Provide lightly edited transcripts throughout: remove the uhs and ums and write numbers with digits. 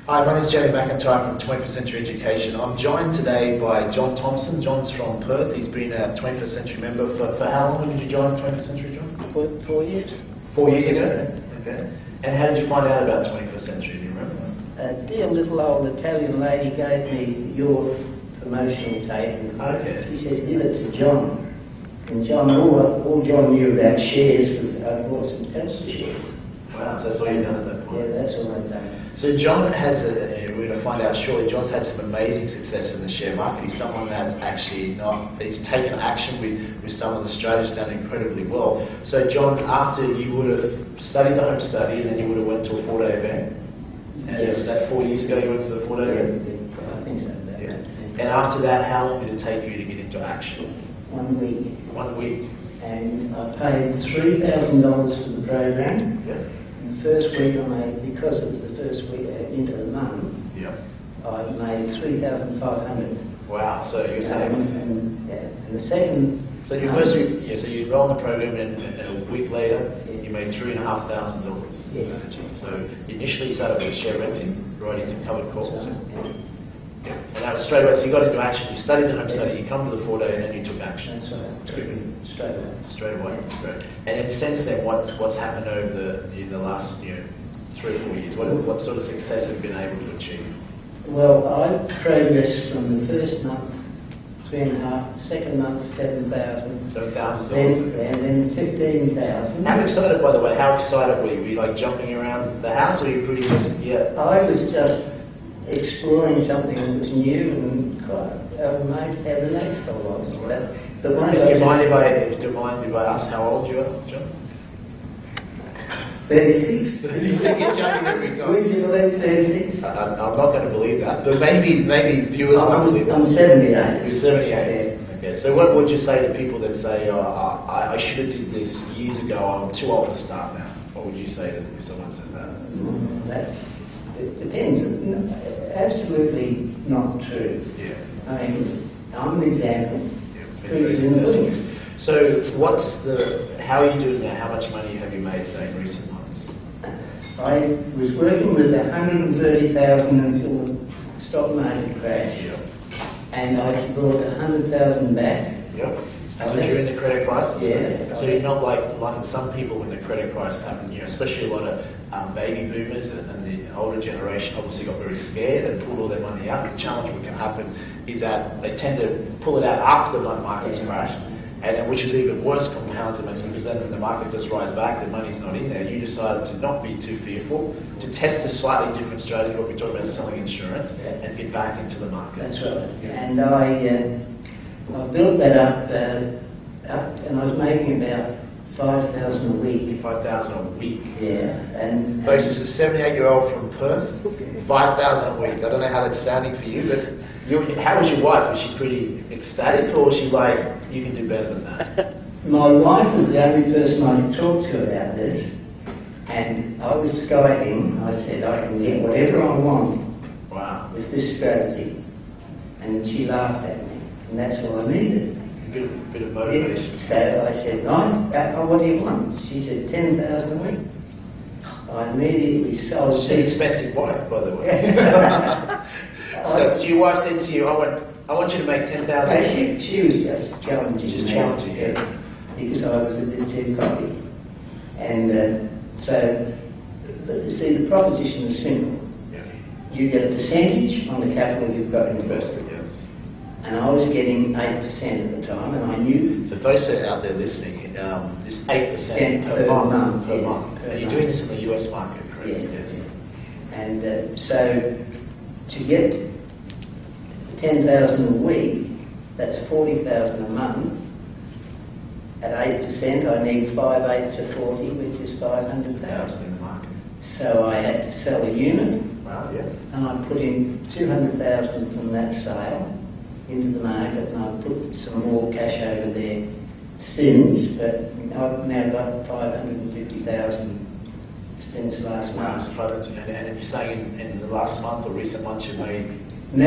Hi, my name is Jamie McIntyre from 21st Century Education. I'm joined today by John Thompson. John's from Perth. He's been a 21st Century member for how long did you join 21st Century, John? 4 years. 4 years ago? Okay. And how did you find out about 21st Century, do you remember? A dear little old Italian lady gave me your promotional tape. And she says, give it to John. And John, all John knew about shares was I bought some Telstra shares. Wow, so that's all you've done at that point? Yeah, that's all I've done. So John has, we're going to find out shortly, John's had some amazing success in the share market. He's someone that's actually he's taken action with some of the strategies, done incredibly well. So John, after you would have studied the home study and then you would have went to a 4-day event, and yes. Was that 4 years ago you went to the 4-day event? Yeah, I think so. Yeah. And after that, how long did it take you to get into action? 1 week. 1 week. And I paid $3,000 for the program. Yeah. And the first week I made, because it was the first week into the month, I made $3,500. Wow, so you're saying... And the second... So your first week, so you enrolled in the program and a week later you made $3,500. Yes. So you initially started with share renting, writing some covered calls. Yeah. And that was straight away, so you got into action, you studied the home study, you come to the 4-day and then you took action. That's right. Straight away. Straight away, that's great. And then since then, what's happened over the last 3 or 4 years? What sort of success have you been able to achieve? Well, I progressed from the first month, 3.5, the second month, $7,000. $7,000. And then $15,000. How excited, by the way, how excited were you? Were you like jumping around the house, or were you pretty just, I was just exploring something that was new and quite amazed how relaxed I was. But do you mind if I ask how old you are, John? 36. 36, it's jumping every time. Would you believe 36? I'm not going to believe that, but maybe viewers might believe that. I'm 78. You're 78. Yeah. Okay, so what would you say to people that say, I should have did this years ago, I'm too old to start now? What would you say to them if someone said that? It depends. No, absolutely not true. Yeah. I mean, I'm an example. Yeah, so how are you doing now? How much money have you made, say, in recent months? I was working with $130,000 until the stock market crashed. Yeah. And I brought $100,000 back. Yep. So during the credit crisis? Yeah. So you're not like some people when the credit crisis happened, especially a lot of baby boomers and the older generation obviously got very scared and pulled all their money out. The challenge what can happen is that they tend to pull it out after the market's crashed, and then, which is even worse, compounds the mess, because then when the market does rise back, the money's not in there. You decided to not be too fearful, to test a slightly different strategy, what we talked about selling insurance, and get back into the market. That's right. Yeah. And I built that up, and I was making about $5,000 a week. $5,000 a week. Yeah. And folks, this is a 78-year-old from Perth. $5,000 a week. I don't know how that's sounding for you, but how was your wife? Was she pretty ecstatic, or was she like, you can do better than that? My wife was the only person I could talk to about this, and I was Skyping. I said I can get whatever I want. Wow. With this strategy, and she laughed at me, and that's what I needed. A bit of motivation. So I said, no, what do you want? She said, $10,000 a week. I immediately sold. She's an expensive wife, by the way. So your wife said to you, I want you to make $10,000. She was just challenging. Just challenging, yeah. Because I was a bit too cocky. And but you see, the proposition is simple. Yeah. You get a percentage on the capital you've got invested, yes. And I was getting 8% at the time, and I knew... So folks that are out there listening, this 8% per month. And you're doing this in the US market, correct? Yes. And so to get $10,000 a week, that's $40,000 a month. At 8%, I need 5/8 of 40, which is $500,000 in the market. So I had to sell a unit. Wow, yeah. And I put in $200,000 from that sale into the market, and I put some more cash over there since, but I've now got $550,000 since last month. And you're saying in the last month or recent months you made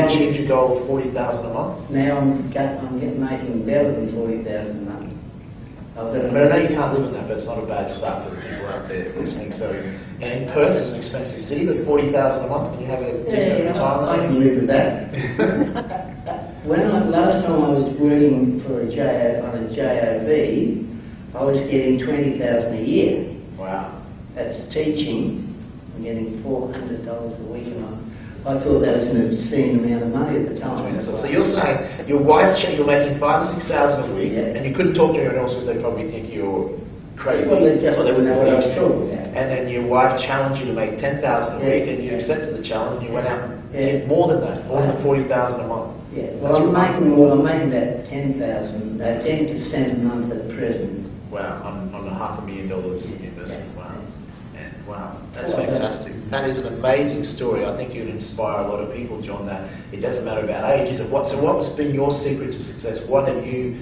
achieved your goal of $40,000 a month? Now I'm making better than $40,000 a month. I've got But I know you can't live on that, but it's not a bad start for the people out there listening. So, and in Perth is an expensive city, but 40,000 a month, can you have a decent retirement? I can live with that. Last time I was working for on a JOB, I was getting 20,000 a year. Wow. That's teaching. I'm getting $400 a week, and I thought that was an obscene amount of money at the time. So you're saying your wife, you're making 5,000 or 6,000 a week, yeah. and you couldn't talk to anyone else because they probably think you're crazy. Well, they just didn't know what I was talking about. And then your wife challenged you to make 10,000 a week, and you accepted the challenge, and you went out and did more than that, more than 40,000 a month. Yeah, well, I'm making that 10,000, 10% a month at present. Wow, on $500,000 investment. Yeah. Wow. And wow, that's fantastic. That is an amazing story. I think you'd inspire a lot of people, John, that it doesn't matter about age. So what's been your secret to success? What have you,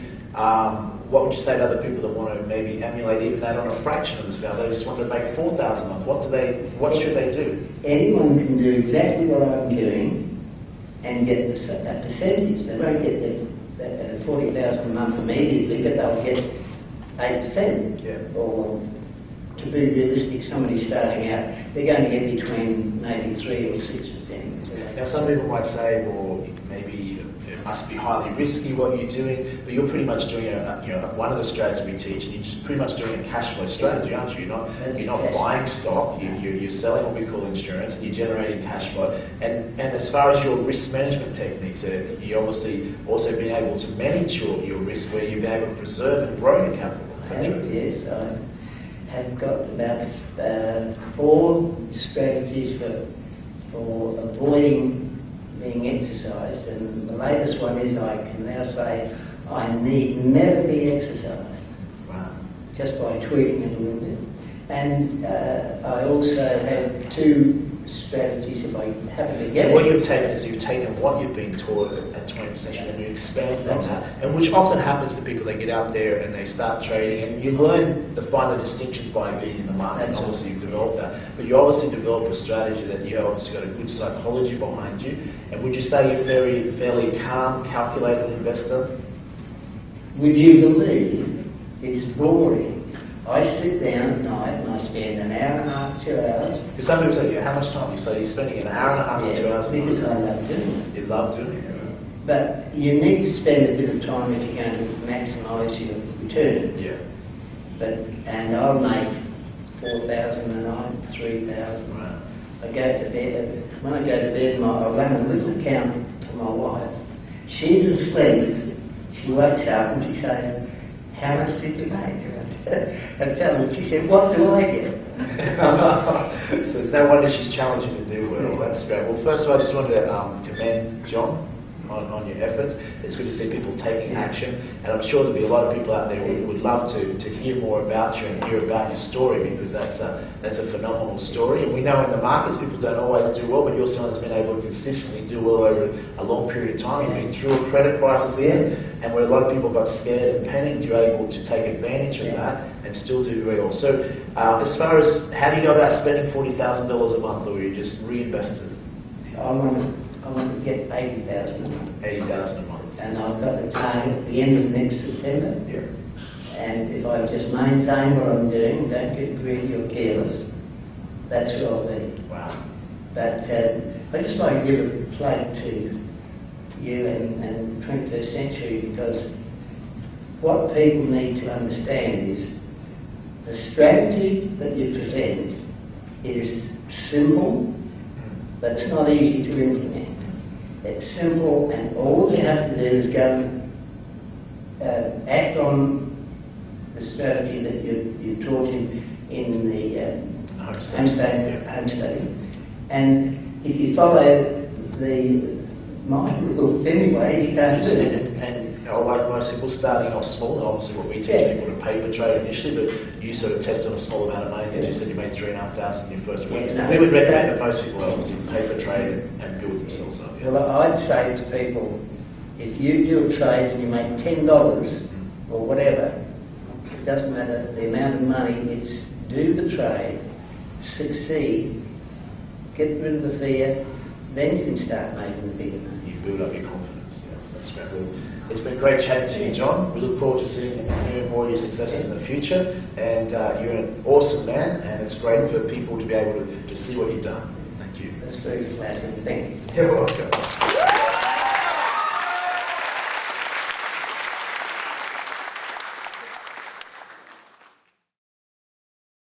what would you say to other people that want to maybe emulate even that on a fraction of the scale? They just want to make 4,000 a month. What should they do? Anyone can do exactly what I'm doing and get that percentage. They won't get that 40,000 a month immediately, but they'll get 8%. Yeah. Or, to be realistic, somebody starting out, they're going to get between maybe 3 or 6%. Now, some people might say, well, maybe it must be highly risky what you're doing, but you're pretty much doing one of the strategies we teach, and you're just pretty much doing a cash flow strategy, aren't you? You're not buying stock. You're selling what we call insurance, and you're generating cash flow. And as far as your risk management techniques, you obviously also been able to manage your risk, where you've been able to preserve and grow your capital. Yes, I have got about 4 strategies for avoiding being exercised, and the latest one is I can now say I need never be exercised. Wow. Just by tweaking it a little bit. And I also have 2 strategies if I happen to get it. So what you've taken is you've taken what you've been taught at 20% and you expand on that. And which often happens to people. They get out there and they start trading, and you learn the finer distinctions by being in the market. That's obviously you've developed that. But you obviously develop a strategy that you obviously got a good psychology behind you. And would you say you're fairly calm, calculated investor? Would you believe it's boring? I sit down at night and I spend an hour and a half, 2 hours. Because some people say, yeah, how much time? You say you're spending an hour and a half to 2 hours. Because I love doing it. You love doing it. But you need to spend a bit of time if you're going to maximise your return. Yeah. And I'll make 4,000 a night, 3,000. Right. I go to bed. When I go to bed, I run a little account to my wife. She's asleep. She wakes up and she says, "How much did you make?" I tell her. She said, "What do I get?" So no wonder she's challenging you to do well. That's great. Well, first of all, I just wanted to commend John on your efforts. It's good to see people taking action, and I'm sure there'll be a lot of people out there who would love to hear more about you and hear about your story, because that's a phenomenal story. And we know in the markets people don't always do well, but you're someone that's been able to consistently do well over a long period of time. You've been through a credit crisis there, and where a lot of people got scared and panicked, you're able to take advantage of that and still do very well. So as far as how do you go about spending $40,000 a month, or you just reinvest it? I want to get 80,000 a month. 80,000 a month. And I've got a target at the end of next September. Yeah. And if I just maintain what I'm doing, don't get greedy or careless, that's where I'll be. Wow. But I'd just like to give a plug to you and the 21st century, because what people need to understand is the strategy that you present is simple, but it's not easy to implement. It's simple, and all you have to do is go and act on the strategy that you taught in the homestudy. And if you follow my rules anyway, you can't do it. And like most people starting off small, and obviously what we teach people to paper trade initially, but you sort of tested on a small amount of money, because you said you made $3,500 in your first week. So we would recommend that most people obviously paper trade and build themselves up. Yes. Well, I'd say to people, if you do a trade and you make $10 or whatever, it doesn't matter the amount of money, it's do the trade, succeed, get rid of the fear, then you can start making the bigger money. You build up your confidence. Yes, that's great. Well, it's been great chatting to you, John. We look forward to seeing more of your successes in the future. And you're an awesome man, and it's great for people to be able to see what you've done. Thank you. That's very flattering. Thank you. You're welcome.